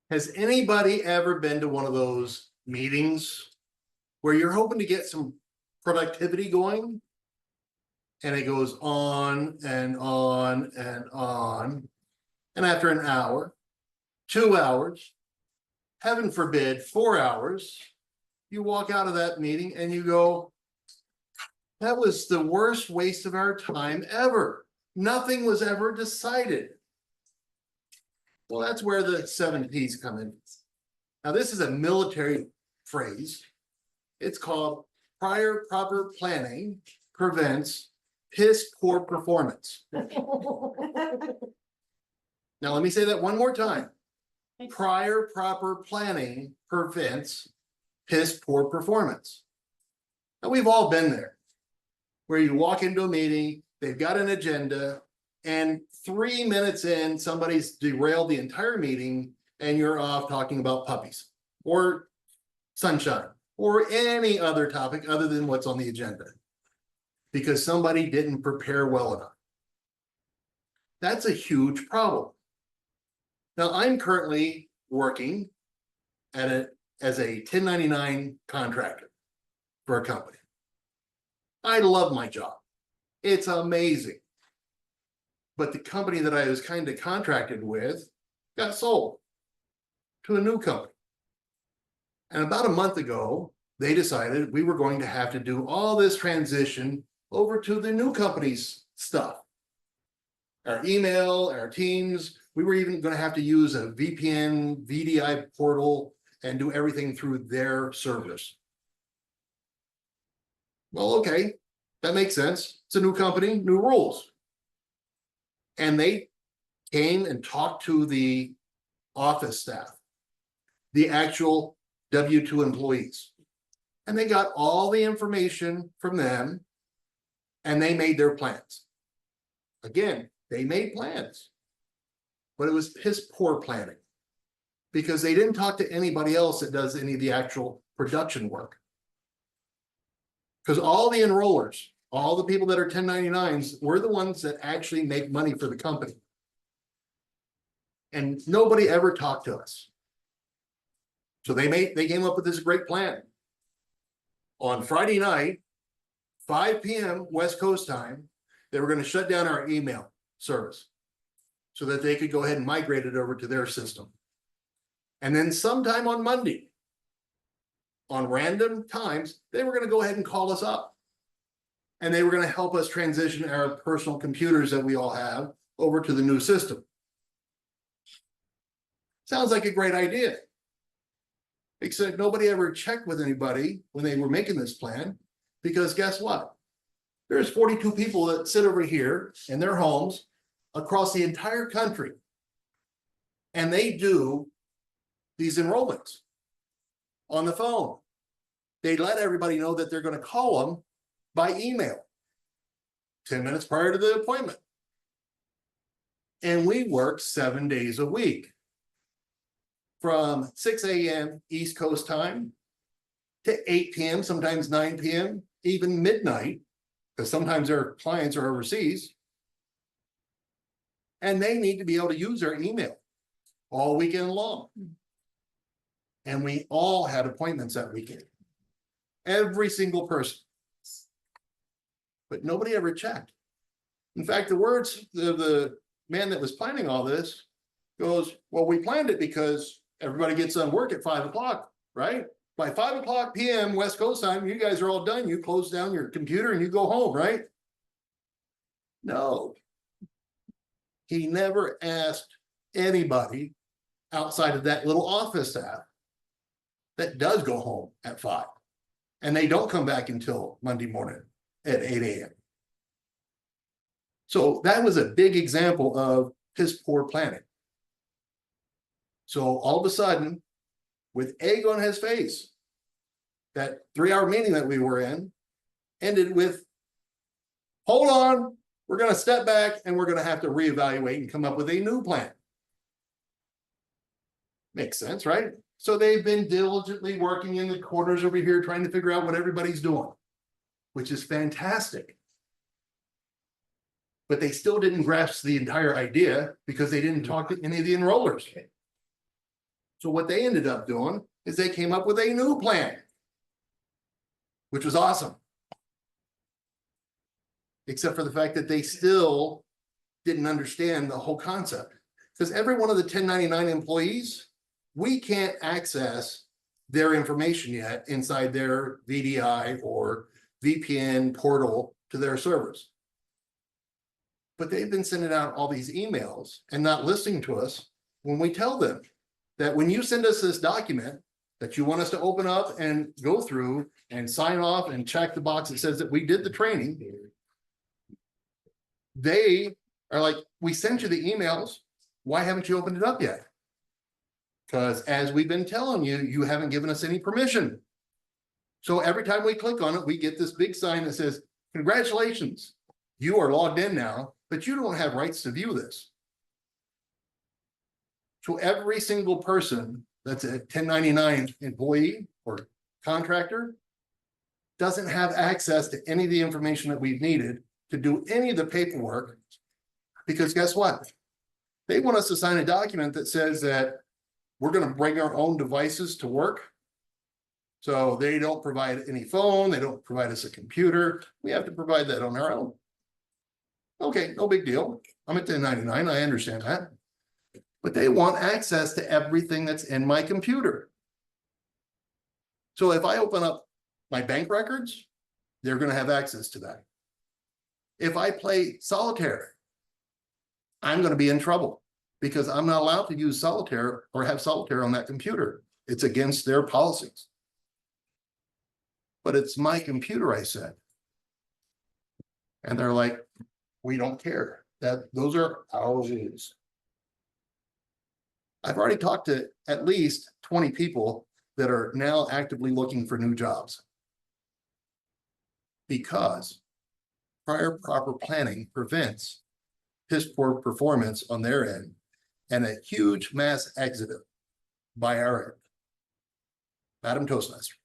Has anybody ever been to one of those meetings where you're hoping to get some productivity going? And it goes on and on and on. And after an hour, 2 hours, heaven forbid, 4 hours, you walk out of that meeting and you go, that was the worst waste of our time ever. Nothing was ever decided. Well, that's where the 7 P's come in. Now, this is a military phrase. It's called prior proper planning prevents piss poor performance. Now, let me say that one more time. Prior proper planning prevents piss poor performance. Now, we've all been there, where you walk into a meeting, they've got an agenda, and 3 minutes in, somebody's derailed the entire meeting, and you're off talking about puppies or sunshine or any other topic other than what's on the agenda, because somebody didn't prepare well enough. That's a huge problem. Now, I'm currently working as a 1099 contractor for a company. I love my job. It's amazing. But the company that I was kind of contracted with got sold to a new company. And about a month ago, they decided we were going to have to do all this transition over to the new company's stuff. Our email, our Teams, we were even going to have to use a VPN, VDI portal, and do everything through their servers. Well, okay, that makes sense. It's a new company, new rules. And they came and talked to the office staff, the actual W-2 employees. And they got all the information from them, and they made their plans. Again, they made plans, but it was piss poor planning, because they didn't talk to anybody else that does any of the actual production work. Because all the enrollers, all the people that are 1099s, we're the ones that actually make money for the company. And nobody ever talked to us. So they came up with this great plan. On Friday night, 5 p.m. West Coast time, they were going to shut down our email service so that they could go ahead and migrate it over to their system. And then sometime on Monday, on random times, they were going to go ahead and call us up. And they were going to help us transition our personal computers that we all have over to the new system. Sounds like a great idea. Except nobody ever checked with anybody when they were making this plan, because guess what? There's 42 people that sit over here in their homes across the entire country. And they do these enrollments on the phone. They let everybody know that they're going to call them by email 10 minutes prior to the appointment. And we work 7 days a week from 6 a.m. East Coast time to 8 p.m., sometimes 9 p.m., even midnight, because sometimes our clients are overseas. And they need to be able to use their email all weekend long. And we all had appointments that weekend. Every single person. But nobody ever checked. In fact, the words of the man that was planning all this goes, well, we planned it because everybody gets done work at 5 o'clock, right? By 5 o'clock p.m. West Coast time, you guys are all done. You close down your computer and you go home, right? No. He never asked anybody outside of that little office staff that does go home at 5. And they don't come back until Monday morning at 8 a.m. So that was a big example of piss poor planning. So all of a sudden, with egg on his face, that 3-hour meeting that we were in ended with, hold on, we're going to step back and we're going to have to reevaluate and come up with a new plan. Makes sense, right? So they've been diligently working in the corners over here, trying to figure out what everybody's doing, which is fantastic. But they still didn't grasp the entire idea because they didn't talk to any of the enrollers. So what they ended up doing is they came up with a new plan, which was awesome. Except for the fact that they still didn't understand the whole concept. Because every one of the 1099 employees, we can't access their information yet inside their VDI or VPN portal to their servers. But they've been sending out all these emails and not listening to us when we tell them that when you send us this document that you want us to open up and go through and sign off and check the box that says that we did the training, they are like, we sent you the emails. Why haven't you opened it up yet? Because as we've been telling you, you haven't given us any permission. So every time we click on it, we get this big sign that says, congratulations, you are logged in now, but you don't have rights to view this. So every single person that's a 1099 employee or contractor doesn't have access to any of the information that we've needed to do any of the paperwork, because guess what? They want us to sign a document that says that we're going to bring our own devices to work. So they don't provide any phone, they don't provide us a computer. We have to provide that on our own. Okay, no big deal. I'm at 1099, I understand that. But they want access to everything that's in my computer. So if I open up my bank records, they're going to have access to that. If I play solitaire, I'm going to be in trouble because I'm not allowed to use solitaire or have solitaire on that computer. It's against their policies. But it's my computer, I said. And they're like, we don't care. Those are our rules. I've already talked to at least 20 people that are now actively looking for new jobs. Because prior proper planning prevents piss poor performance on their end and a huge mass exodus by our end. Madam Toastmaster.